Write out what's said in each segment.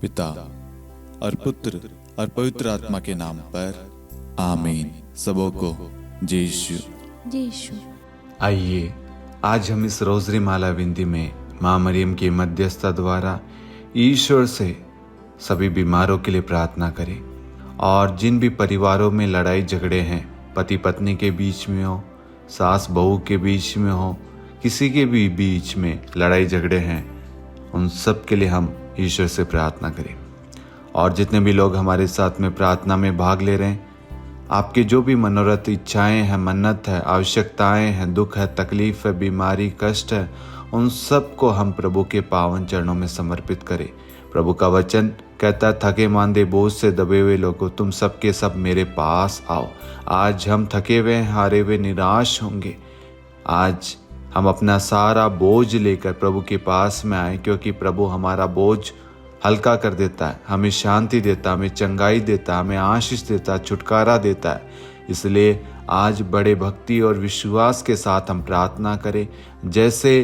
पिता और पुत्र और पवित्र आत्मा के नाम पर आमीन। सबों को जय यीशु। जय यीशु। आइए आज हम इस रोजरी माला विनती में माँ मरियम की मध्यस्थता द्वारा ईश्वर से सभी बीमारों के लिए प्रार्थना करें। और जिन भी परिवारों में लड़ाई झगड़े हैं, पति पत्नी के बीच में हो, सास बहू के बीच में हो, किसी के भी बीच में लड़ाई झगड़े हैं, उन सब के लिए हम ईश्वर से प्रार्थना करें। और जितने भी लोग हमारे साथ में प्रार्थना में भाग ले रहे हैं, आपके जो भी मनोरथ इच्छाएं हैं, मन्नत है, आवश्यकताएं हैं, दुख है, तकलीफ है, बीमारी, कष्ट है, उन सब को हम प्रभु के पावन चरणों में समर्पित करें। प्रभु का वचन कहता है, थके मांदे बोझ से दबे हुए लोगों, तुम सब के सब मेरे पास आओ। आज हम थके हुए, हारे हुए, निराश होंगे। आज हम अपना सारा बोझ लेकर प्रभु के पास में आए, क्योंकि प्रभु हमारा बोझ हल्का कर देता है, हमें शांति देता है, हमें चंगाई देता है, हमें आशीष देता है, छुटकारा देता है। इसलिए आज बड़े भक्ति और विश्वास के साथ हम प्रार्थना करें। जैसे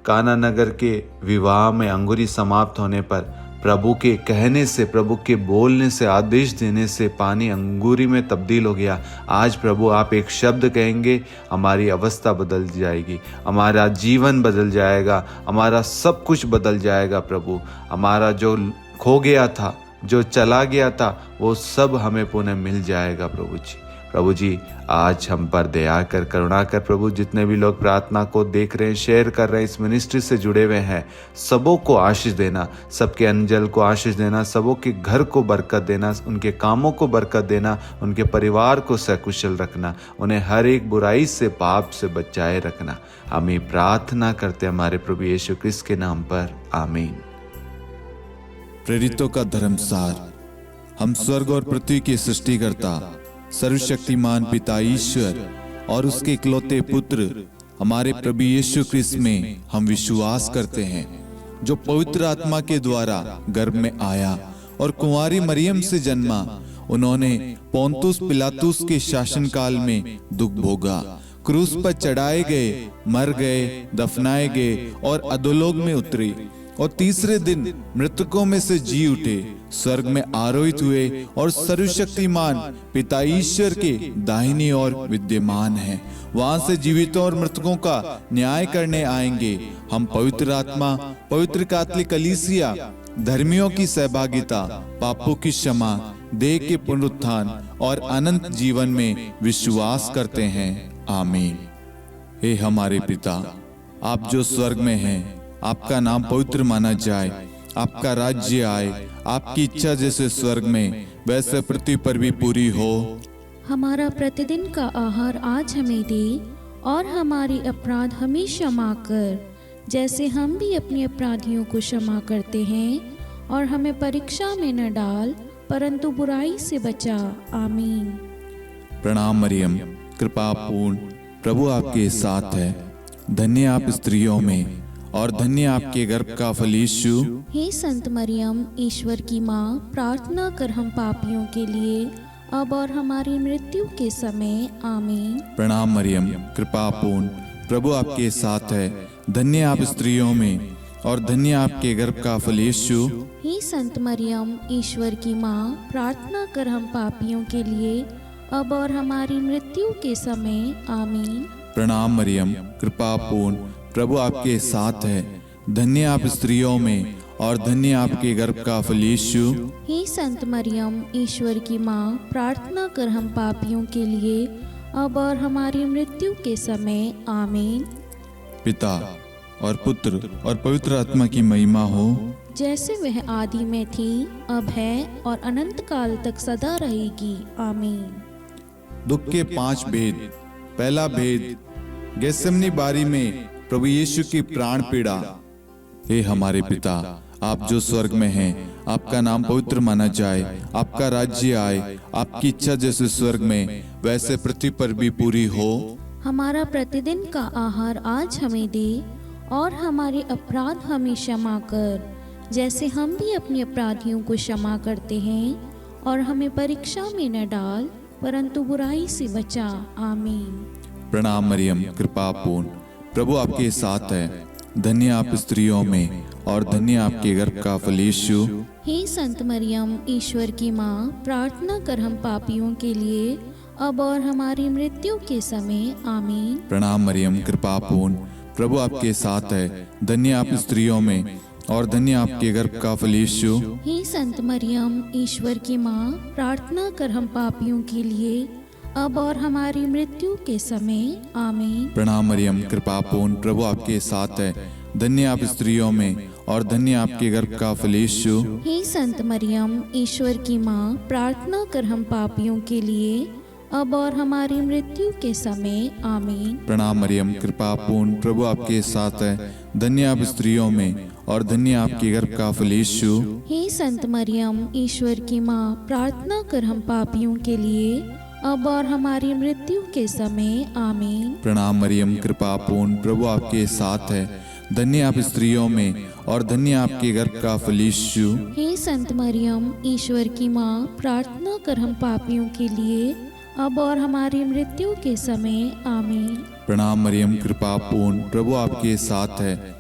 काना नगर के विवाह में अंगूरी समाप्त होने पर प्रभु के कहने से, प्रभु के बोलने से, आदेश देने से पानी अंगूरी में तब्दील हो गया। आज प्रभु आप एक शब्द कहेंगे, हमारी अवस्था बदल जाएगी, हमारा जीवन बदल जाएगा, हमारा सब कुछ बदल जाएगा। प्रभु हमारा जो खो गया था, जो चला गया था, वो सब हमें पुनः मिल जाएगा। प्रभु जी आज हम पर दया कर, करुणा कर। प्रभु जितने भी लोग प्रार्थना को देख रहे हैं, शेयर कर रहे हैं, इस मिनिस्ट्री से जुड़े हुए हैं, सबों को आशीष देना, सबके अंजल को आशीष देना, सबों के घर को बरकत देना, उनके कामों को बरकत देना, उनके परिवार को सकुशल रखना, उन्हें हर एक बुराई से, पाप से बचाए रखना। हमें प्रार्थना करते हमारे प्रभु यीशु क्रिस्त के नाम पर आमीन। प्रेरितों का धर्मसार। हम स्वर्ग और पृथ्वी के सृष्टिकर्ता सर्वशक्तिमान पिता ईश्वर और उसके इकलौते पुत्र हमारे प्रभु यीशु क्रिस्त में हम विश्वास करते हैं, जो पवित्र आत्मा के द्वारा गर्भ में आया और कुंवारी मरियम से जन्मा। उन्होंने पोंतुस पिलातुस के शासनकाल में दुख भोगा, क्रूस पर चढ़ाए गए, मर गए, दफनाए गए और अधोलोक में उतरे और तीसरे दिन मृतकों में से जी उठे, स्वर्ग में आरोहित हुए और सर्वशक्तिमान पिता ईश्वर के दाहिनी ओर विद्यमान हैं। वहां से जीवितों और मृतकों का न्याय करने आएंगे। हम पवित्र आत्मा, पवित्र कैथोलिक कलीसिया, धर्मियों की सहभागिता, पापों की क्षमा, देह के पुनरुत्थान और अनंत जीवन में विश्वास करते हैं। आमीन। हे हमारे पिता, आप जो स्वर्ग में हैं, आपका नाम पवित्र माना जाए, आपका राज्य आए, आपकी इच्छा जैसे स्वर्ग में वैसे पृथ्वी पर भी पूरी हो। हमारा प्रतिदिन का आहार आज हमें दे, और हमारी अपराध हमें क्षमा कर, जैसे हम भी अपने अपराधियों को क्षमा करते हैं, और हमें परीक्षा में न डाल, परंतु बुराई से बचा। आमीन। प्रणाम मरियम, कृपा पूर्ण, प्रभु आपके साथ है। धन्य आप स्त्रियों में और धन्य आपके गर्भ का फल यीशु। हे संत मरियम, ईश्वर की माँ, प्रार्थना कर हम पापियों के लिए, अब और हमारी मृत्यु के समय। आमीन। प्रणाम मरियम, कृपा पूर्ण, प्रभु आपके साथ है। धन्य आप स्त्रियों में और धन्य आपके गर्भ का फल यीशु। हे संत मरियम, ईश्वर की माँ, प्रार्थना कर हम पापियों के लिए, अब और हमारी मृत्यु के समय। आमीन। प्रणाम मरियम, कृपा पूर्ण, प्रभु आपके साथ है। धन्य आप स्त्रियों में और धन्य आपके गर्भ का फल यीशु। हे संत मरियम, ईश्वर की माँ, प्रार्थना कर हम पापियों के लिए, अब और हमारी मृत्यु के समय। आमीन। पिता और पुत्र और पवित्र आत्मा की महिमा हो, जैसे वह आदि में थी, अब है और अनंत काल तक सदा रहेगी। आमीन। दुख के 5 भेद। पहला भेद, गेत्सेमनी बारी में प्रभु यीशु की प्राण पीड़ा। हे हमारे पिता, आप जो स्वर्ग में हैं, आपका नाम पवित्र माना जाए, आपका राज्य आए, आपकी इच्छा जैसे स्वर्ग में वैसे पृथ्वी पर भी पूरी हो। हमारा प्रतिदिन का आहार आज हमें दे, और हमारे अपराध हमें क्षमा कर, जैसे हम भी अपने अपराधियों को क्षमा करते हैं, और हमें परीक्षा में न डाल, परंतु बुराई से बचा। आमीन। प्रणाम मरियम, कृपा पूर्ण, प्रभु आपके साथ है। धन्य आप स्त्रियों में और धन्य आपके गर्भ का फल यीशु। हे संत मरियम, ईश्वर की माँ, प्रार्थना कर हम पापियों के लिए, अब और हमारी मृत्यु के समय। आमीन। प्रणाम मरियम, कृपा पूर्ण, प्रभु आपके साथ है। धन्य आप स्त्रियों में और धन्य आपके गर्भ का फल यीशु। हे संत मरियम, ईश्वर की माँ, प्रार्थना कर हम पापियों के लिए, अब और हमारी मृत्यु के समय। आमीन। प्रणाम मरियम, कृपा पूर्ण, प्रभु आपके साथ है। धन्य आप स्त्रियों में और धन्य आपके गर्भ का फल यीशु। हे संत मरियम, ईश्वर की माँ, प्रार्थना कर हम पापियों के लिए, अब और हमारी मृत्यु के समय। आमीन। प्रणाम मरियम, कृपा पूर्ण, प्रभु आपके साथ है। धन्य आप स्त्रियों में और धन्य आपके गर्भ का फल यीशु। हे संत मरियम, ईश्वर की माँ, प्रार्थना कर हम पापियों के लिए, अब और हमारी मृत्यु के समय। आमीन। प्रणाम मरियम, कृपा पूर्ण, प्रभु आपके साथ है। धन्य आप स्त्रियों में और धन्य आपके गर्भ का फल यीशु। हे संत मरियम, ईश्वर की माँ, प्रार्थना कर हम पापियों के लिए, अब और हमारी मृत्यु के समय। आमीन। प्रणाम मरियम, कृपा पूर्ण, प्रभु आपके साथ है।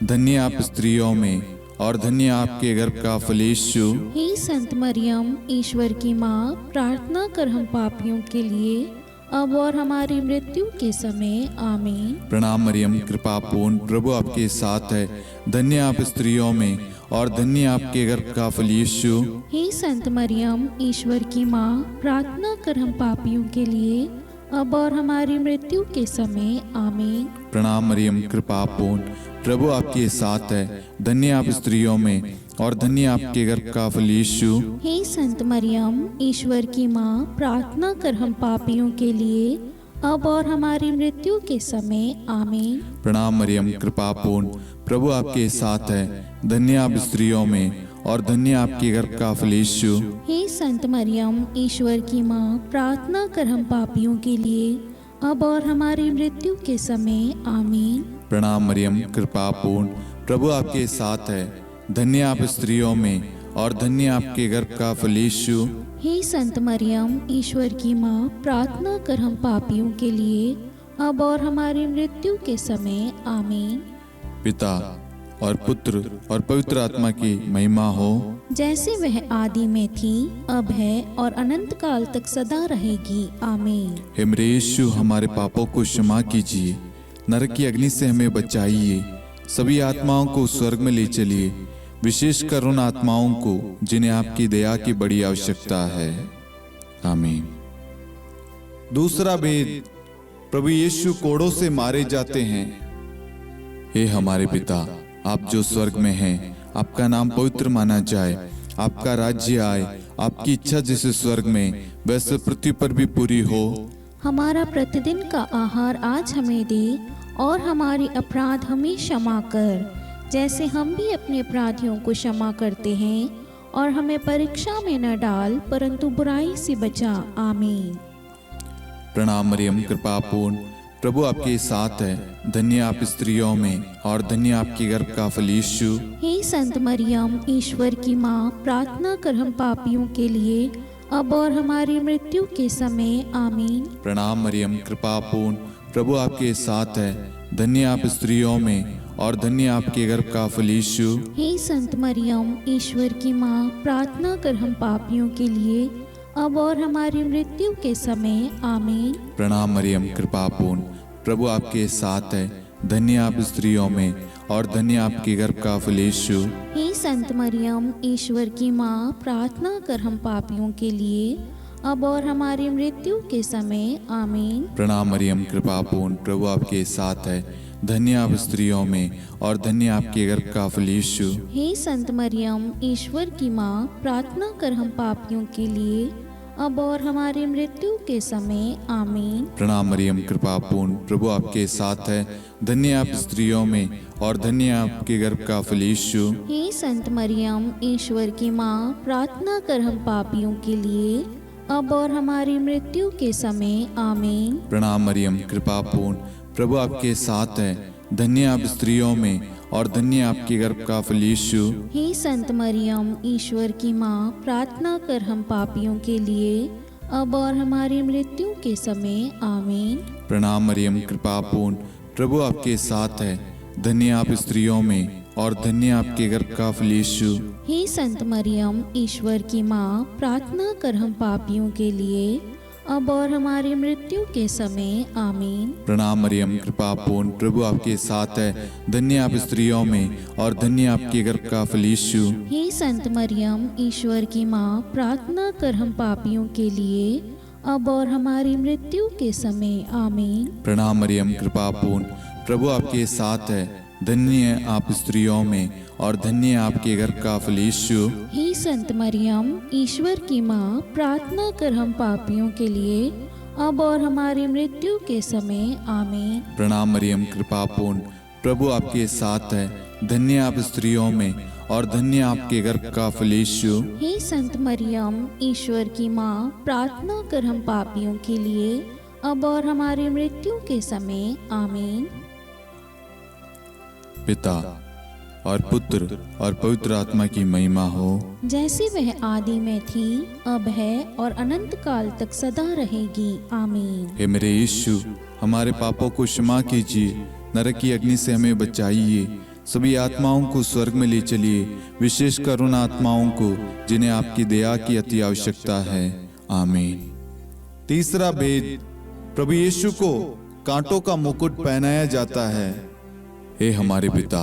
धन्य आप स्त्रियों में और धन्य आपके गर्भ का फल यीशु। हे संत मरियम, ईश्वर की माँ, प्रार्थना कर हम पापियों के लिए, अब और हमारी मृत्यु के समय। आमीन। प्रणाम मरियम, कृपा पूर्ण, प्रभु आपके साथ है। धन्य आप स्त्रियों में और धन्य आपके गर्भ का फल यीशु। हे संत मरियम, ईश्वर की माँ, प्रार्थना कर हम पापियों के लिए, अब और हमारी मृत्यु के समय। आमीन। प्रणाम मरियम, कृपा पूर्ण, प्रभु आपके साथ है। धन्य आप स्त्रियों में और धन्य आपके गर्भ का फल यीशु। हे संत मरियम, ईश्वर की माँ, प्रार्थना कर हम पापियों के लिए, अब और हमारी मृत्यु के समय। आमीन। प्रणाम मरियम, कृपा पूर्ण, प्रभु आपके साथ है। धन्य आप स्त्रियों में और धन्य आपके गर्भ का फल यीशु। हे संत मरियम, ईश्वर की माँ, प्रार्थना कर हम पापियों के लिए, अब और हमारी मृत्यु के समय। आमीन। प्रणाम मरियम, कृपा पूर्ण, प्रभु आपके साथ है। धन्य आप स्त्रियों में और धन्य आपके गर्भ का फल यीशु। हे संत मरियम, ईश्वर की माँ, प्रार्थना कर हम पापियों के लिए, अब और हमारी मृत्यु के समय। आमीन। पिता और पुत्र और पवित्र आत्मा की महिमा हो, जैसे वह आदि में थी, अब है और अनंत काल तक सदा रहेगी। आमीन। हे मेरे यीशु, हमारे पापों को क्षमा कीजिए, नरक की अग्नि से हमें बचाइए, सभी आत्माओं को स्वर्ग में ले चलिए, विशेषकर उन आत्माओं को जिन्हें आपकी दया की बड़ी आवश्यकता है। आमीन। दूसरा भेद, प्रभु यीशु कोड़ों से मारे जाते हैं। हे हमारे पिता, आप जो स्वर्ग में हैं, आपका नाम पवित्र माना जाए, आपका राज्य आए, आपकी इच्छा जैसे स्वर्ग में वैसे पृथ्वी पर भी पूरी हो। हमारा प्रतिदिन का आहार आज हमें दे, और हमारे अपराध हमें क्षमा कर, जैसे हम भी अपने अपराधियों को क्षमा करते हैं, और हमें परीक्षा में न डाल, परंतु बुराई से बचा। आमीन। प्रणाम मरियम, कृपा पूर्ण, प्रभु आपके साथ है। धन्य आप स्त्रियों में और धन्य आपके गर्भ का फल यीशु। हे संत मरियम, ईश्वर की माँ, प्रार्थना कर हम पापियों के लिए, अब और हमारी मृत्यु के समय। आमीन। प्रणाम मरियम, कृपा पूर्ण, प्रभु आपके साथ है। धन्य आप स्त्रियों में और धन्य आपके गर्भ का फल यीशु। हे संत मरियम, ईश्वर की माँ, प्रार्थना कर हम पापियों के लिए, अब और हमारी मृत्यु के समय। आमीन। प्रणाम मरियम, कृपा पूर्ण, प्रभु आपके साथ है। धन्य आप स्त्रियों में और धन्य आपके गर्भ का फल यीशु। हे संत मरियम, ईश्वर की माँ, प्रार्थना कर हम पापियों के लिए, अब और हमारी मृत्यु के समय। आमीन। प्रणाम मरियम, कृपा पूर्ण, प्रभु आपके साथ है। धन्य आप स्त्रियों में और धन्य आपके गर्भ का फल यीशु। हे संत मरियम, ईश्वर की माँ, प्रार्थना कर हम पापियों के लिए, अब और हमारी मृत्यु के समय। आमीन। प्रणाम मरियम, कृपा पूर्ण, प्रभु आपके साथ है। धन्य आप स्त्रियों में और धन्य आपके गर्भ का फल यीशु। हे संत मरियम, ईश्वर की माँ, प्रार्थना कर हम पापियों के लिए, अब और हमारी मृत्यु के समय। आमीन। प्रणाम मरियम, कृपा पूर्ण, प्रभु आपके साथ है। धन्य आप स्त्रियों में और धन्य आपके गर्भ का फल यीशु। हे संत मरियम, ईश्वर की माँ, प्रार्थना कर हम पापियों के लिए, अब और हमारी मृत्यु के समय। आमीन। प्रणाम मरियम, कृपा पूर्ण, प्रभु आपके साथ है। धन्य आप स्त्रियों में और धन्य आपके गर्भ का फल यीशु। हे संत मरियम, ईश्वर की माँ, प्रार्थना कर हम पापियों के लिए, अब और हमारी मृत्यु के समय। आमीन। प्रणाम मरियम, कृपा पूर्ण, प्रभु आपके साथ है। धन्य आप स्त्रियों में और धन्य आपके गर्भ का फल यीशु। हे संत मरियम, ईश्वर की माँ, प्रार्थना कर हम पापियों के लिए, अब और हमारी मृत्यु के समय। आमीन। प्रणाम मरियम, कृपा पूर्ण, प्रभु आपके साथ है। धन्य आप स्त्रियों में और धन्य आपके गर्भ का फल यीशु। हे संत मरियम, ईश्वर की माँ, प्रार्थना कर हम पापियों के लिए, अब और हमारी मृत्यु के समय। आमीन। प्रणाम मरियम, कृपा पूर्ण, प्रभु आपके साथ है। धन्य आप स्त्रियों में और धन्य आपके गर्भ का फल यीशु। हे संत मरियम, ईश्वर की माँ, प्रार्थना कर हम पापियों के लिए, अब और हमारी मृत्यु के समय। आमीन। पिता और पुत्र और पवित्र आत्मा की महिमा हो, जैसे वह आदि में थी, अब है और अनंत काल तक सदा रहेगी। आमीन। हे मेरे यीशु, हमारे पापों को क्षमा कीजिए, नरक की अग्नि से हमें बचाइए, सभी आत्माओं को स्वर्ग में ले चलिए, विशेषकर उन आत्माओं को जिन्हें आपकी दया की अति आवश्यकता है। आमीन। तीसरा भेद, प्रभु यीशु को कांटों का मुकुट पहनाया जाता है। हे हमारे पिता,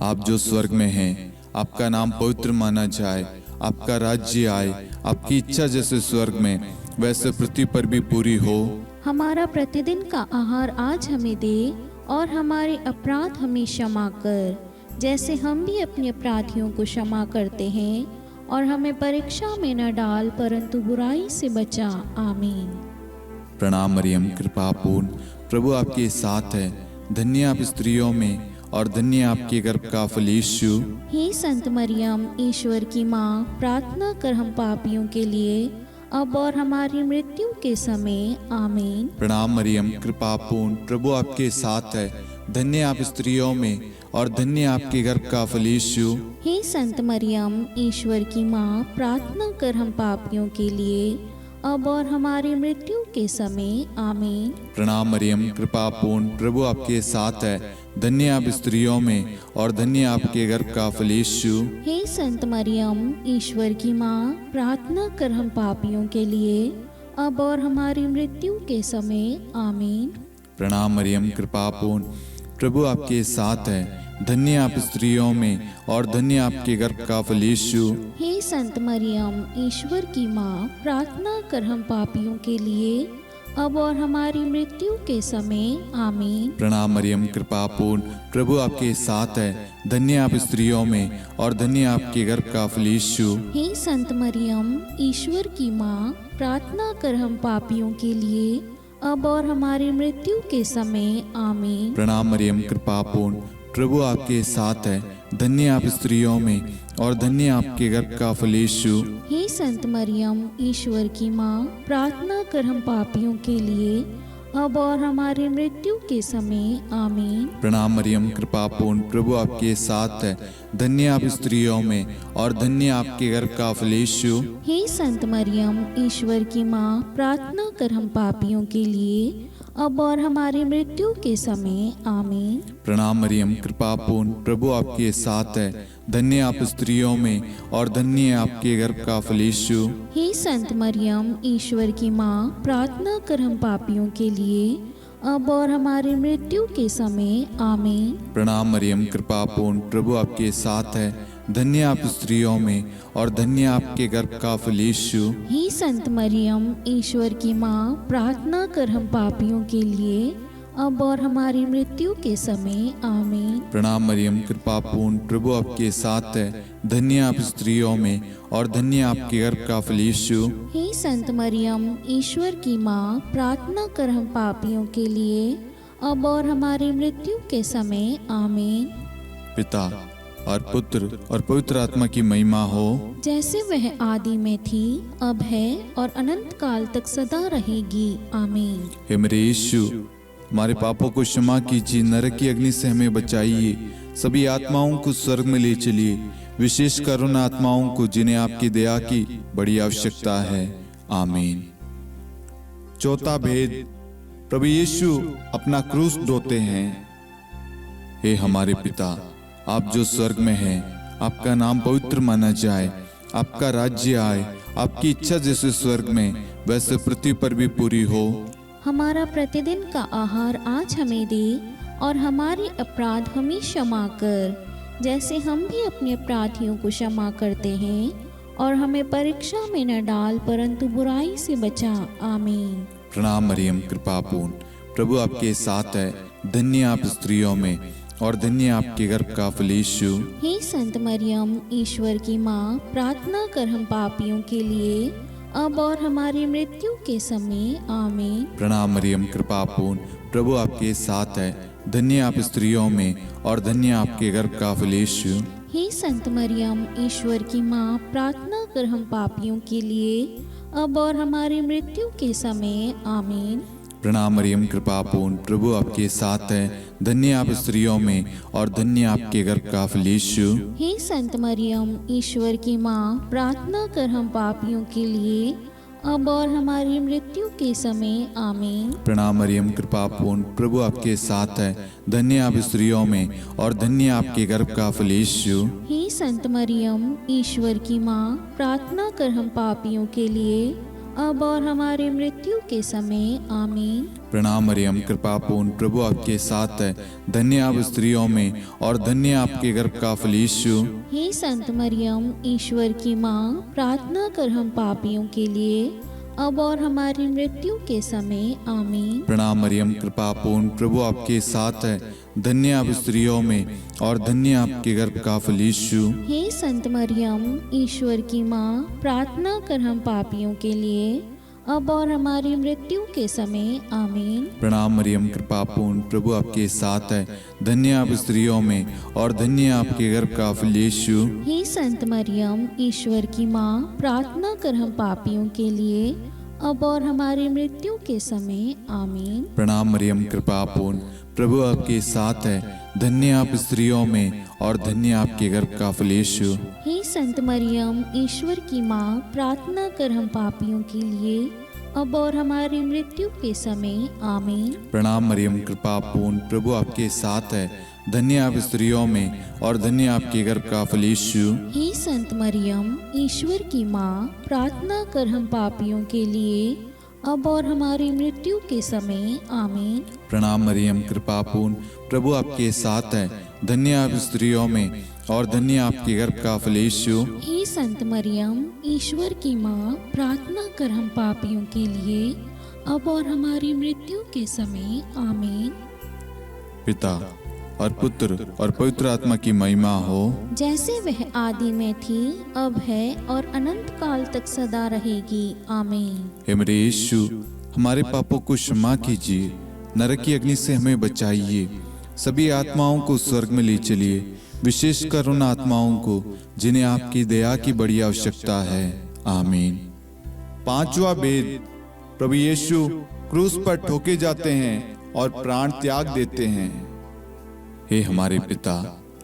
आप जो स्वर्ग में हैं, आपका नाम पवित्र माना जाए, आपका राज्य आए, आपकी इच्छा जैसे स्वर्ग में वैसे पृथ्वी पर भी पूरी हो। हमारा प्रतिदिन का आहार आज हमें दे, और हमारे अपराध हमें क्षमा कर, जैसे हम भी अपने अपराधियों को क्षमा करते हैं, और हमें परीक्षा में न डाल, परंतु बुराई से बचा। आमीन। प्रणाम मरियम, कृपा पूर्ण, प्रभु आपके साथ है। धन्य आप स्त्रियों में और धन्य आपके गर्भ का फल यीशु। हे संत मरियम, ईश्वर की माँ, प्रार्थना कर हम पापियों के लिए, अब और हमारी मृत्यु के समय। आमीन। प्रणाम मरियम, कृपा पूर्ण, प्रभु आपके साथ है। धन्य आप स्त्रियों में और धन्य आपके गर्भ का फल यीशु। हे संत मरियम, ईश्वर की माँ, प्रार्थना कर हम पापियों के लिए, अब और हमारी मृत्यु के समय। आमीन। प्रणाम मरियम, कृपा पूर्ण, प्रभु आपके साथ है। धन्य आप स्त्रियों में और धन्य आपके गर्भ का फल यीशु। हे संत मरियम, ईश्वर की माँ, प्रार्थना कर हम पापियों के लिए, अब और हमारी मृत्यु के समय। आमीन। प्रणाम मरियम, कृपा पूर्ण, प्रभु आपके साथ है। धन्य आप स्त्रियों में और धन्य आपके गर्भ का फल यीशु। हे संत मरियम, ईश्वर की माँ, प्रार्थना कर हम पापियों के लिए, अब और हमारी मृत्यु के समय। आमीन। प्रणाम मरियम, कृपा पूर्ण, प्रभु आपके साथ है। धन्य आप स्त्रियों में और धन्य आपके गर्भ का फल यीशु। हे संत मरियम, ईश्वर की माँ, प्रार्थना कर हम पापियों के लिए, अब और हमारी मृत्यु के समय। आमीन। प्रणाम मरियम, कृपा पूर्ण, प्रभु आपके साथ है। धन्य आप स्त्रियों में और धन्य आपके गर्भ का फल यीशु। हे संत मरियम, ईश्वर की माँ, प्रार्थना कर हम पापियों के लिए, अब और हमारी मृत्यु के समय। आमीन। प्रणाम मरियम, कृपा पूर्ण, प्रभु आपके साथ है। धन्य आप स्त्रियों में और धन्य आपके गर्भ का फल यीशु। हे संत मरियम, ईश्वर की माँ, प्रार्थना कर हम पापियों के लिए, अब और हमारी मृत्यु के समय। आमीन। प्रणाम मरियम, कृपा पूर्ण, प्रभु आपके साथ है। धन्य आप स्त्रियों में और धन्य आपके गर्भ का फल यीशु। हे संत मरियम, ईश्वर की माँ, प्रार्थना कर हम पापियों के लिए, अब और हमारी मृत्यु के समय। आमीन। प्रणाम मरियम, कृपा पूर्ण, प्रभु आपके साथ है। धन्य आप स्त्रियों में और धन्य आपके गर्भ का फल यीशु। हे संत मरियम, ईश्वर की माँ, प्रार्थना कर हम पापियों के लिए, अब और हमारी मृत्यु के समय। आमीन। प्रणाम मरियम, कृपा पूर्ण, प्रभु आपके साथ है। धन्य आप स्त्रियों में और धन्य आपके गर्भ का फल यीशु। हे संत मरियम, ईश्वर की माँ, प्रार्थना कर हम पापियों के लिए, अब और हमारी मृत्यु के समय। आमीन। पिता और पुत्र और पवित्र आत्मा की महिमा हो, जैसे वह आदि में थी, अब है और अनंत काल तक सदा रहेगी। आमीन। हे मेरे यीशु, हमारे पापों को क्षमा कीजिए, नरक की अग्नि से हमें बचाइए, सभी आत्माओं को स्वर्ग में ले चलिए, विशेषकर उन आत्माओं को जिन्हें आपकी दया की बड़ी आवश्यकता है। आमीन। चौथा भेद, प्रभु यीशु अपना क्रूस ढोते हैं। हे हमारे पिता, आप जो स्वर्ग में हैं, आपका नाम पवित्र माना जाए, आपका राज्य आए, आपकी इच्छा जैसे स्वर्ग में वैसे पृथ्वी पर भी पूरी हो। हमारा प्रतिदिन का आहार आज हमें दे, और हमारे अपराध हमें क्षमा कर, जैसे हम भी अपने अपराधियों को क्षमा करते हैं, और हमें परीक्षा में न डाल परंतु बुराई से बचा। आमीन। प्रणाम मरियम, कृपा पूर्ण, प्रभु आपके साथ है, धन्य आप स्त्रियों में और धन्य आपके गर्भ का फल यीशु। हे संत मरियम, ईश्वर की माँ, प्रार्थना कर हम पापियों के लिए, अब और हमारी मृत्यु के समय। आमीन। प्रणाम मरियम, कृपा पूर्ण, प्रभु आपके साथ है, धन्य आप स्त्रियों में और धन्य आपके गर्भ का फल यीशु। हे संत मरियम, ईश्वर की माँ, प्रार्थना कर हम पापियों के लिए, अब और हमारी मृत्यु के समय। आमीन। प्रणाम मरियम, कृपा पूर्ण, प्रभु आपके साथ है, धन्य आप स्त्रियों में और धन्य आपके गर्भ का फल यीशु। हे संत मरियम, ईश्वर की माँ, प्रार्थना कर हम पापियों के लिए, अब और हमारी मृत्यु के समय। आमीन। प्रणाम मरियम, कृपा पूर्ण, प्रभु आपके साथ है, धन्य आप स्त्रियों में और धन्य आपके गर्भ का फल यीशु। हे संत मरियम, ईश्वर की माँ, प्रार्थना कर हम पापियों के लिए, अब और हमारी मृत्यु के समय। आमीन। प्रणाम मरियम, कृपा पूर्ण, प्रभु आपके साथ है, धन्य आप स्त्रियों में और धन्य आपके गर्भ का फल यीशु। हे संत मरियम, ईश्वर की माँ, प्रार्थना कर हम पापियों के लिए, अब और हमारी मृत्यु के समय। आमीन। प्रणाम मरियम, कृपा पूर्ण, प्रभु आपके साथ है, धन्य आप स्त्रियों में और धन्य आपके गर्भ का फल यीशु। हे संत मरियम, ईश्वर की माँ, प्रार्थना कर हम पापियों के लिए, अब और हमारी मृत्यु के समय। आमीन। प्रणाम मरियम, कृपा पूर्ण, प्रभु आपके साथ है, धन्य आप स्त्रियों में और धन्य आपके गर्भ का फल यीशु। हे संत मरियम, ईश्वर की माँ, प्रार्थना कर हम पापियों के लिए, अब और हमारी मृत्यु के समय। आमीन। प्रणाम मरियम, कृपा पूर्ण, प्रभु आपके साथ है, धन्य आप स्त्रियों में और धन्य आपके गर्भ का फल यीशु। हे संत मरियम, ईश्वर की माँ, प्रार्थना कर हम पापियों के लिए, अब और हमारी मृत्यु के समय। आमीन। प्रणाम मरियम, कृपा पूर्ण, प्रभु आपके साथ है, धन्य आप स्त्रियों में और धन्य आपके गर्भ का फल यीशु। हे संत मरियम, ईश्वर की माँ, प्रार्थना कर हम पापियों के लिए, अब और हमारी मृत्यु के समय। आमीन। प्रणाम मरियम, कृपा पूर्ण, प्रभु आपके साथ है, धन्य आप स्त्रियों में और धन्य आपके गर्भ का फल यीशु। हे संत मरियम, ईश्वर की माँ, प्रार्थना कर हम पापियों के लिए, अब और हमारी मृत्यु के समय। आमीन। पिता और पुत्र और पवित्र आत्मा की महिमा हो, जैसे वह आदि में थी, अब है और अनंत काल तक सदा रहेगी। आमीन। हे मेरे यीशु, हमारे पापों को क्षमा कीजिए, नरक की अग्नि से हमें बचाइए, सभी आत्माओं को स्वर्ग में ले चलिए, विशेषकर उन आत्माओं को जिन्हें आपकी दया की बड़ी आवश्यकता है। आमीन। पांचवा भेद, प्रभु यीशु क्रूस पर ठोके जाते हैं और प्राण त्याग देते हैं। हे हमारे पिता,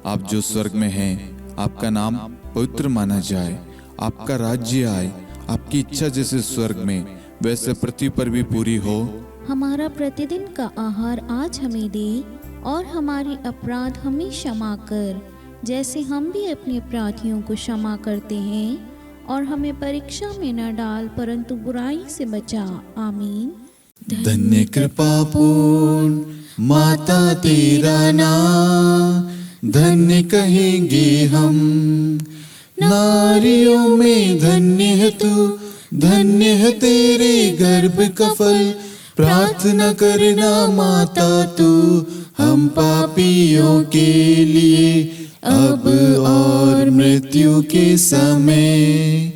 आप जो स्वर्ग में हैं, आपका नाम पवित्र माना जाए, आपका राज्य आए, आपकी इच्छा जैसे स्वर्ग में वैसे पृथ्वी पर भी पूरी हो। हमारा प्रतिदिन का आहार आज हमें दे, और हमारे अपराध हमें क्षमा कर, जैसे हम भी अपने अपराधियों को क्षमा करते हैं, और हमें परीक्षा में न डाल परंतु बुराई से बचा। आमीन। धन्य कृपा पूर्ण माता तेरा नाम, धन्य कहेंगे हम, नारियों में धन्य है तू, धन्य है तेरे गर्भ का फल। प्रार्थना करना माता तू हम पापियों के लिए, अब और मृत्यु के समय।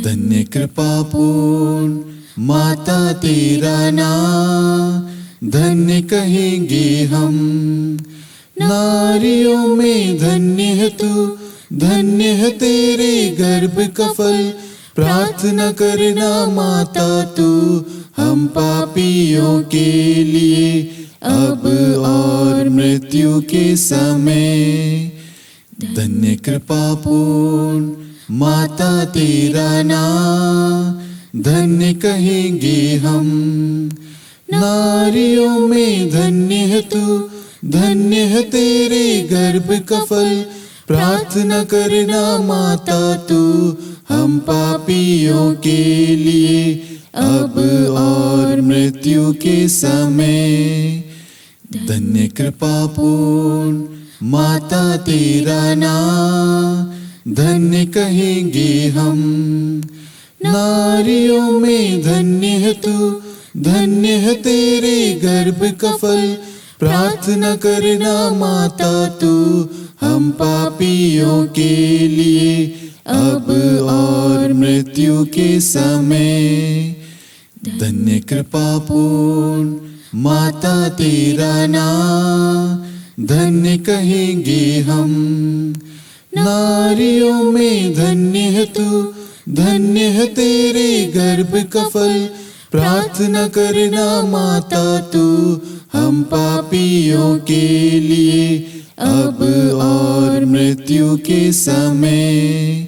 धन्य कृपा पूर्ण माता तेरा नाम, धन्य कहेंगे हम, नारियों में धन्य है तू, धन्य है तेरे गर्भ का फल। प्रार्थना करना माता तू हम पापियों के लिए, अब और मृत्यु के समय। धन्य कृपा पूर्ण माता तेरा नाम, धन्य कहेंगे हम, नारियों में धन्य है तू, धन्य है तेरे गर्भ का फल। प्रार्थना करना माता तू हम पापियों के लिए, अब और मृत्यु के समय। धन्य कृपा पूर्ण माता तेरा नाम, धन्य कहेंगे हम। नारियों में धन्य है तू, धन्य है तेरे गर्भ का फल। प्रार्थना करना माता तू हम पापियों के लिए, अब और मृत्यु के समय। धन्य कृपा पूर्ण माता तेरा नाम, धन्य कहेंगे हम। नारियों में धन्य है तू, धन्य है तेरे गर्भ का फल। प्रार्थना करना माता तू हम पापियों के लिए, अब और मृत्यु के समय।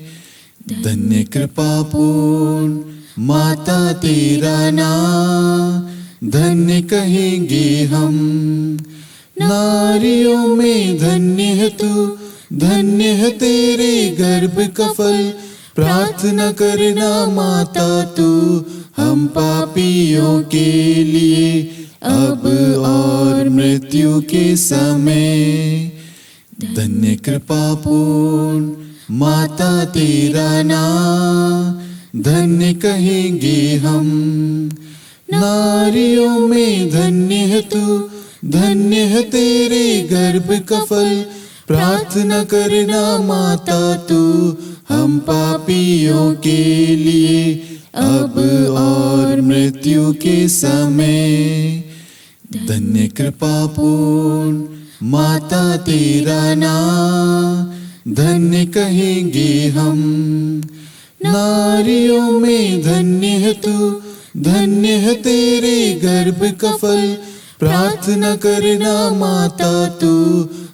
धन्य कृपा पूर्ण माता तेरा नाम, धन्य कहेंगे हम। नारियों में धन्य है तू, धन्य है तेरे गर्भ का फल। प्रार्थना करना माता तू हम पापियों के लिए, अब और मृत्यु के समय। धन्य कृपा पूर्ण माता तेरा नाम, धन्य कहेंगे हम। नारियों में धन्य है तू, धन्य है तेरे गर्भ का फल। प्रार्थना करना माता तू हम पापियों के लिए, अब और मृत्यु के समय। धन्य कृपा पूर्ण माता तेरा नाम, धन्य कहेंगे हम। नारियों में धन्य है तू, धन्य है तेरे गर्भ का फल। प्रार्थना करना माता तू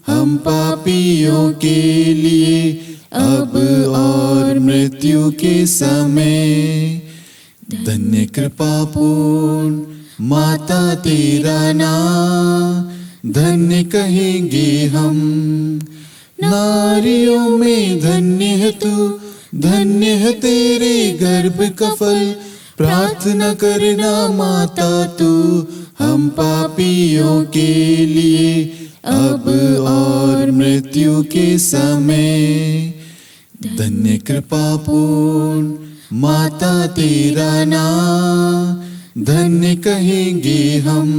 हम पापियों के लिए, अब और मृत्यु के समय। धन्य कृपा पूर्ण माता तेरा नाम, धन्य कहेंगे हम। नारियों में धन्य है तू, धन्य है तेरे गर्भ का फल। प्रार्थना करना माता तू हम पापियों के लिए, अब और मृत्यु के समय। धन्य कृपा पूर्ण माता तेरा नाम, धन्य कहेंगे हम।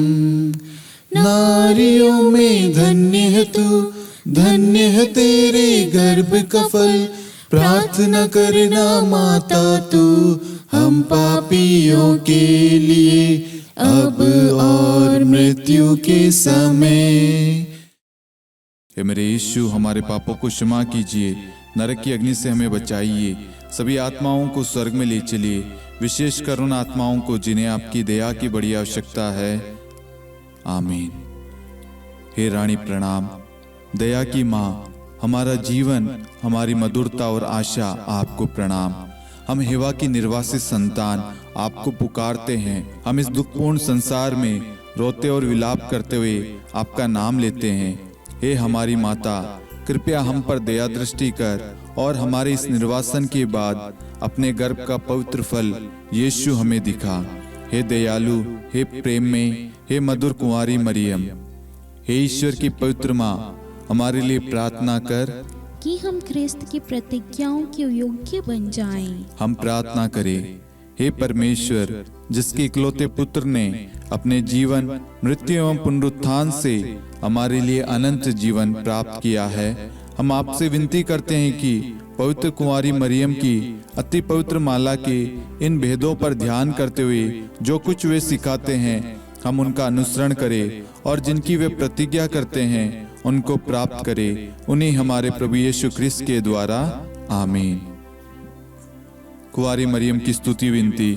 नारियों में धन्य है तू, धन्य है तेरे गर्भ का फल। प्रार्थना करना माता तू हम पापियों के लिए, अब और मृत्यु के समय। हे मेरे यीशु, हमारे पापों को क्षमा कीजिए, नरक की अग्नि से हमें बचाइए, सभी आत्माओं को स्वर्ग में ले चलिए, विशेषकर उन आत्माओं को जिन्हें आपकी दया की बड़ी आवश्यकता है। आमीन। हे रानी प्रणाम, दया की माँ, हमारा जीवन, हमारी मधुरता और आशा आपको प्रणाम। हम हेवा की निर्वासित संतान आपको पुकारते हैं। हम इस दुखपूर्ण संसार में रोते और विलाप करते हुए आपका नाम लेते हैं। हे हमारी माता, कृपया हम पर दया दृष्टि कर और हमारे इस निर्वासन के बाद अपने गर्भ का पवित्र फल यीशु हमें दिखा। हे दयालु, हे प्रेम में, हे मधुर कुंवारी मरियम, हे ईश्वर की पवित्र माँ, हमारे लिए प्रार्थना कर कि हम ख्रिस्त की प्रतिज्ञाओं के योग्य बन जाएं। हम प्रार्थना करें। हे परमेश्वर, जिसके इकलौते पुत्र ने अपने जीवन, मृत्यु एवं पुनरुत्थान से हमारे लिए अनंत जीवन प्राप्त किया है, हम आपसे विनती करते हैं कि पवित्र कुंवारी मरियम की अति पवित्र माला के इन भेदों पर ध्यान करते हुए जो कुछ वे सिखाते हैं, हम उनका अनुसरण करें और जिनकी वे प्रतिज्ञा करते हैं उनको प्राप्त करें। उन्हीं हमारे प्रभु यीशु ख्रिस्त के द्वारा। आमीन। कुंवारी मरियम की स्तुति विनती।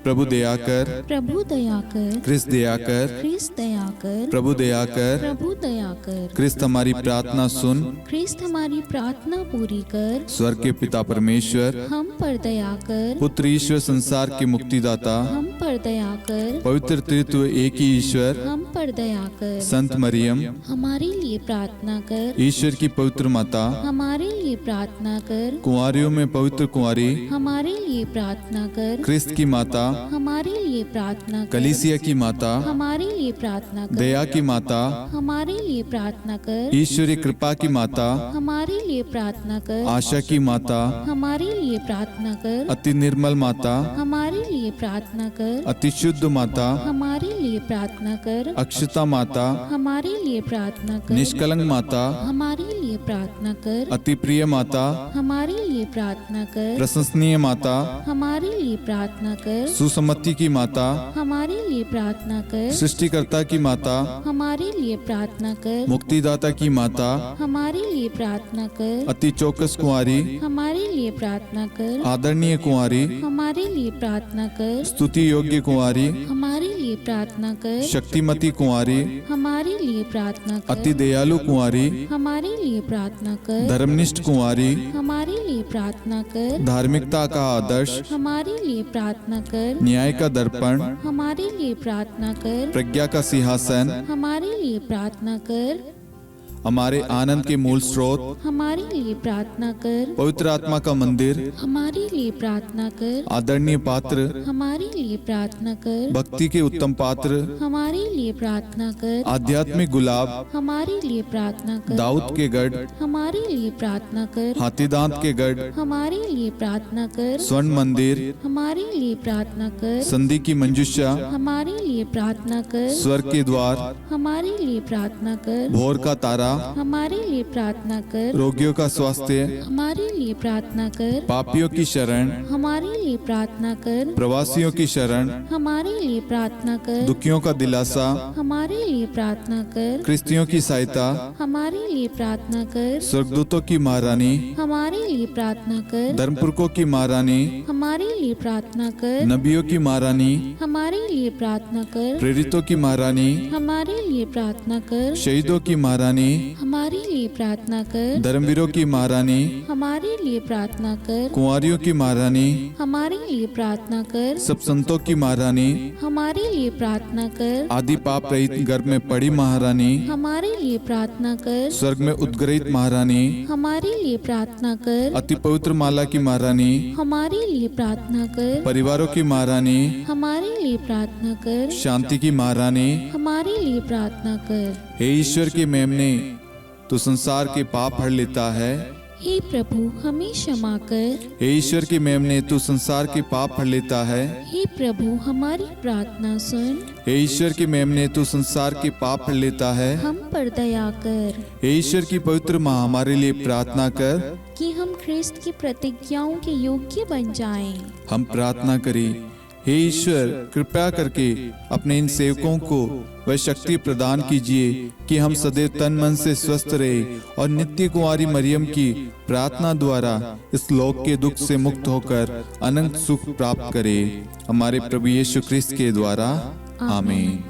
प्रभु दया कर, प्रभु दया कर, ख्रिस्त दया कर, ख्रिस्त दया कर, प्रभु दया कर, प्रभु दया कर। ख्रिस्त हमारी प्रार्थना सुन, ख्रिस्त हमारी प्रार्थना पूरी कर। स्वर्ग के पिता परमेश्वर, हम पर दया कर। पुत्र ईश्वर संसार के मुक्तिदाता, हम पर दया कर। पवित्र त्रित्व एक ही ईश्वर, हम पर दया कर। संत मरियम, हमारे लिए प्रार्थना कर। ईश्वर की पवित्र माता, हमारे लिए प्रार्थना कर। कुंवारियों में पवित्र कुंवारी, हमारे लिए प्रार्थना कर। क्रिस्त की माता, हमारे लिए प्रार्थना कर। कलीसिया की माता, हमारे लिए प्रार्थना कर। दया की माता, हमारे लिए प्रार्थना कर। ईश्वरीय कृपा की माता, हमारे लिए प्रार्थना कर। आशा की माता, हमारे लिए प्रार्थना कर। अति निर्मल माता, हमारे लिए प्रार्थना कर। अति शुद्ध माता, हमारे लिए प्रार्थना कर। अक्षता माता, हमारे लिए प्रार्थना कर। निष्कलंक माता, हमारे लिए प्रार्थना कर। अति प्रिय माता, हमारे लिए प्रार्थना कर। प्रशंसनीय माता, हमारे लिए प्रार्थना कर। सुसम्मति की माता, हमारे लिए प्रार्थना कर। सृष्टिकर्ता की माता, हमारे लिए प्रार्थना कर। मुक्तिदाता की माता, हमारे लिए प्रार्थना कर। अति चौकस कुंवारी, हमारे लिए प्रार्थना कर। आदरणीय कुंवारी, हमारे लिए प्रार्थना कर। स्तुति योग्य कुंवारी, हमारे लिए प्रार्थना कर। शक्तिमती कुंवारी, हमारे लिए प्रार्थना कर। अति दयालु कुंवारी, हमारे लिए प्रार्थना कर। धर्मनिष्ठ कुंवारी, हमारे लिए प्रार्थना कर। धार्मिकता का आदर्श, हमारे लिए प्रार्थना कर। न्याय का दर्पण, हमारे लिए प्रार्थना कर। प्रज्ञा का सिंहासन, हमारे लिए प्रार्थना कर। हमारे आनंद के मूल स्रोत, हमारे लिए प्रार्थना कर। पवित्र आत्मा का मंदिर, हमारे लिए प्रार्थना कर। आदरणीय पात्र, हमारे लिए प्रार्थना कर। भक्ति के उत्तम पात्र, हमारे लिए प्रार्थना कर। आध्यात्मिक गुलाब, हमारे लिए प्रार्थना कर। दाऊद के गढ़, हमारे लिए प्रार्थना कर। हाथीदांत के गढ़, हमारे लिए प्रार्थना कर। स्वर्ण मंदिर, हमारे लिए प्रार्थना कर। संधि की मंजुषा, हमारे लिए प्रार्थना कर। स्वर्ग के द्वार, हमारे लिए प्रार्थना कर। भोर का तारा, हमारे लिए प्रार्थना कर। रोगियों का स्वास्थ्य, हमारे लिए प्रार्थना कर। पापियों की शरण, हमारे लिए प्रार्थना कर। प्रवासियों की शरण, हमारे लिए प्रार्थना कर। दुखियों का दिलासा, हमारे लिए प्रार्थना कर। क्रिस्तियों की सहायता, हमारे लिए प्रार्थना कर। स्वर्गदूतों की महारानी, हमारे लिए प्रार्थना कर। धर्मपुरखों की महारानी, हमारे लिए प्रार्थना कर। नबियों की महारानी, हमारे लिए प्रार्थना कर। प्रेरितों की महारानी, हमारे लिए प्रार्थना कर। शहीदों की महारानी, हमारे लिए प्रार्थना कर। धर्मवीरों की महारानी, हमारे लिए प्रार्थना कर। कुंवारियों की महारानी, हमारे लिए प्रार्थना कर। सब संतों की महारानी, हमारे लिए प्रार्थना कर। आदि पाप रहित गर्भ में पड़ी महारानी, हमारे लिए प्रार्थना कर। स्वर्ग में उद्ग्रहित महारानी, हमारे लिए प्रार्थना कर। अति पवित्र माला की महारानी, हमारे लिए प्रार्थना कर। परिवारों की महारानी, हमारे लिए प्रार्थना कर। शांति की महारानी, हमारे लिए प्रार्थना कर। हे ईश्वर के मेमने, तो संसार के पाप हर लेता है। हे प्रभु हमें क्षमा कर। हे ईश्वर के मेमने, तू संसार के पाप हर लेता है। हे प्रभु हमारी प्रार्थना सुन। हे ईश्वर के मेमने, तू संसार के पाप हर लेता है। हम पर दया कर हे ईश्वर की पवित्र माँ, हमारे लिए प्रार्थना कर कि हम ख्रिस्त की प्रतिज्ञाओं के योग्य बन जाएं। हम प्रार्थना करें। हे ईश्वर, कृपया करके अपने इन सेवकों को वह शक्ति प्रदान कीजिए कि हम सदैव तन मन से स्वस्थ रहे और नित्य कुंवारी मरियम की प्रार्थना द्वारा इस लोक के दुख से मुक्त होकर अनंत सुख प्राप्त करें। हमारे प्रभु यीशु क्रिस्त के द्वारा आमीन।